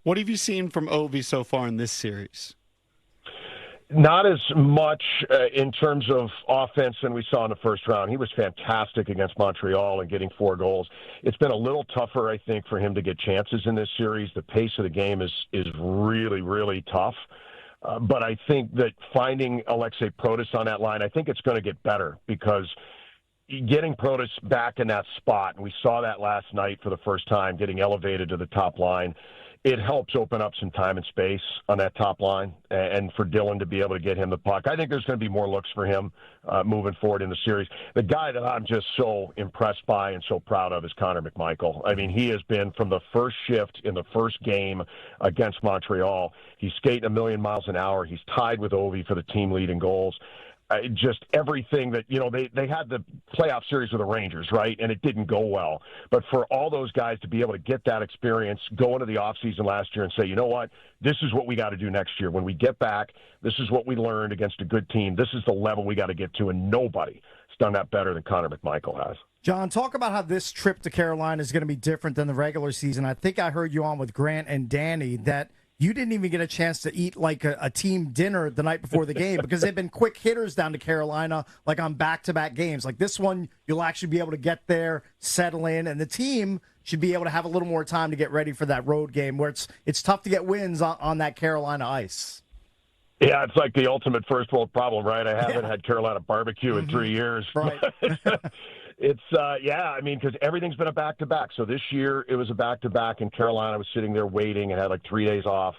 What have you seen from Ovi so far in this series? Not as much in terms of offense than we saw in the first round. He was fantastic against Montreal and getting 4 goals. It's been a little tougher, I think, for him to get chances in this series. The pace of the game is really, really tough. But I think that finding Alexei Protas on that line, I think it's going to get better because getting Protas back in that spot, and we saw that last night for the first time, getting elevated to the top line, it helps open up some time and space on that top line and for Dylan to be able to get him the puck. I think there's going to be more looks for him moving forward in the series. The guy that I'm just so impressed by and so proud of is Connor McMichael. I mean, he has been from the first shift in the first game against Montreal. He's skating 1,000,000 miles an hour. He's tied with Ovi for the team lead in goals. Just everything that, they had the playoff series with the Rangers, right? And it didn't go well. But for all those guys to be able to get that experience, go into the offseason last year and say, you know what, this is what we got to do next year. When we get back, this is what we learned against a good team. This is the level we got to get to. And nobody has done that better than Connor McMichael has. John, talk about how this trip to Carolina is going to be different than the regular season. I think I heard you on with Grant and Danny that you didn't even get a chance to eat like a team dinner the night before the game because they've been quick hitters down to Carolina, like on back-to-back games. Like this one, you'll actually be able to get there, settle in, and the team should be able to have a little more time to get ready for that road game where it's tough to get wins on that Carolina ice. Yeah, it's like the ultimate first world problem, right? I haven't had Carolina barbecue in 3 years. Right. It's, because everything's been a back-to-back. So this year it was a back-to-back, and Carolina was sitting there waiting and had like 3 days off.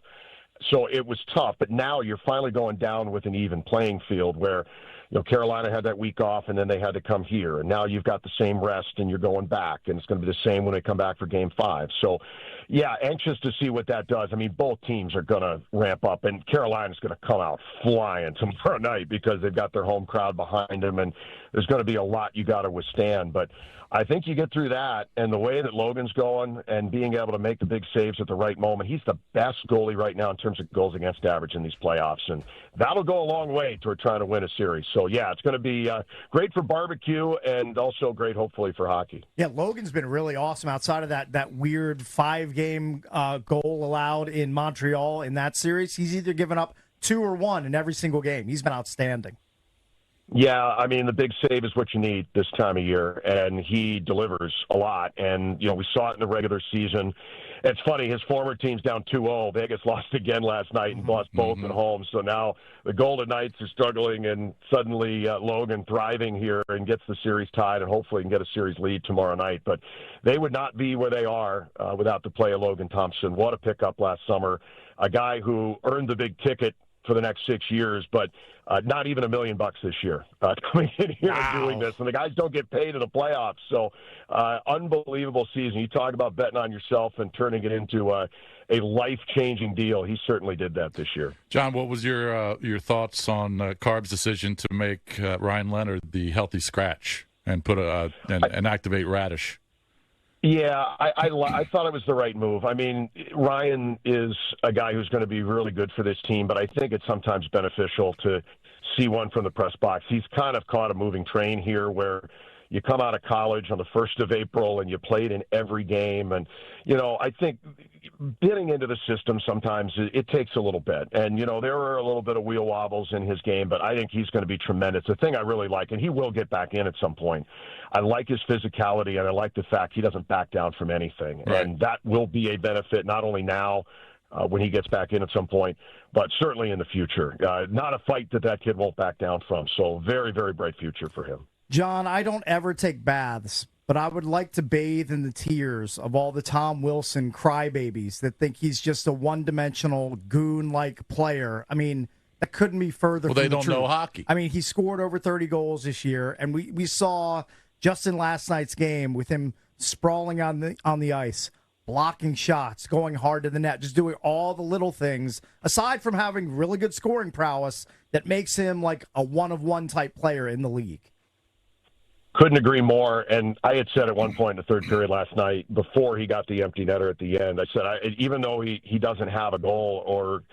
So it was tough. But now you're finally going down with an even playing field where, Carolina had that week off, and then they had to come here. And now you've got the same rest, and you're going back. And it's going to be the same when they come back for Game 5. So, yeah, anxious to see what that does. I mean, both teams are going to ramp up, and Carolina's going to come out flying tomorrow night because they've got their home crowd behind them, and there's going to be a lot you got to withstand. But I think you get through that, and the way that Logan's going and being able to make the big saves at the right moment, he's the best goalie right now in terms of goals against average in these playoffs, and that'll go a long way toward trying to win a series. So, yeah, it's going to be great for barbecue and also great, hopefully, for hockey. Yeah, Logan's been really awesome outside of that weird 5-game goal allowed in Montreal in that series. He's either given up 2 or 1 in every single game. He's been outstanding. Yeah, I mean, the big save is what you need this time of year, and he delivers a lot. And, we saw it in the regular season. It's funny, his former team's down 2-0. Vegas lost again last night and lost both at home. So now the Golden Knights are struggling, and suddenly Logan thriving here and gets the series tied and hopefully can get a series lead tomorrow night. But they would not be where they are without the play of Logan Thompson. What a pickup last summer. A guy who earned the big ticket for the next 6 years, but not even $1 million this year coming in here and doing this. And the guys don't get paid in the playoffs. So unbelievable season. You talk about betting on yourself and turning it into a life-changing deal. He certainly did that this year. John, what was your thoughts on Carb's decision to make Ryan Leonard the healthy scratch and put and activate Radish? Yeah, I thought it was the right move. I mean, Ryan is a guy who's going to be really good for this team, but I think it's sometimes beneficial to see one from the press box. He's kind of caught a moving train here where you come out of college on the 1st of April and you played in every game. And, I think getting into the system sometimes it takes a little bit. And, there were a little bit of wheel wobbles in his game, but I think he's going to be tremendous. The thing I really like, and he will get back in at some point, I like his physicality, and I like the fact he doesn't back down from anything. Right. And that will be a benefit not only now when he gets back in at some point, but certainly in the future. Not a fight that kid won't back down from. So very, very bright future for him. John, I don't ever take baths, but I would like to bathe in the tears of all the Tom Wilson crybabies that think he's just a one-dimensional goon-like player. I mean, that couldn't be further from the truth. Well, they don't know hockey. I mean, he scored over 30 goals this year, and we saw just in last night's game with him sprawling on the ice, blocking shots, going hard to the net, just doing all the little things, aside from having really good scoring prowess that makes him like a one-of-one type player in the league. Couldn't agree more. And I had said at one point in the third period last night, before he got the empty netter at the end, I said, even though he doesn't have a goal or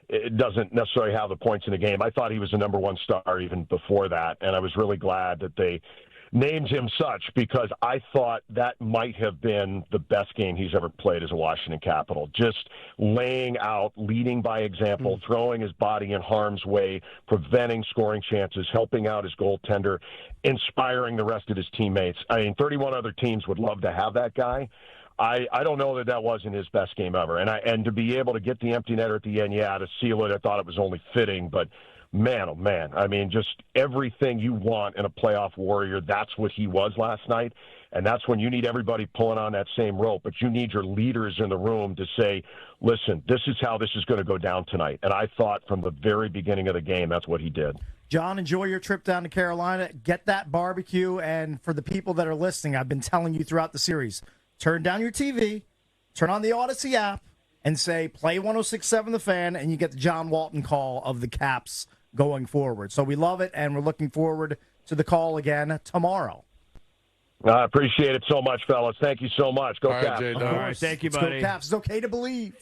it doesn't necessarily have the points in the game, I thought he was the number one star even before that. And I was really glad that they named him such because I thought that might have been the best game he's ever played as a Washington Capital. Just laying out, leading by example, throwing his body in harm's way, preventing scoring chances, helping out his goaltender, inspiring the rest of his teammates. I mean, 31 other teams would love to have that guy. I don't know that wasn't his best game ever. And to be able to get the empty netter at the end, to seal it, I thought it was only fitting. But, man, oh, man, I mean, just everything you want in a playoff warrior, that's what he was last night. And that's when you need everybody pulling on that same rope. But you need your leaders in the room to say, listen, this is how this is going to go down tonight. And I thought from the very beginning of the game, that's what he did. John, enjoy your trip down to Carolina. Get that barbecue. And for the people that are listening, I've been telling you throughout the series, turn down your TV, turn on the Odyssey app, and say, play 106.7 The Fan, and you get the John Walton call of the Caps going forward. So we love it, and we're looking forward to the call again tomorrow. I appreciate it so much, fellas. Thank you so much. Go All right, Caps. J-Dub. All right, thank you, buddy. Let's go Caps. It's okay to believe.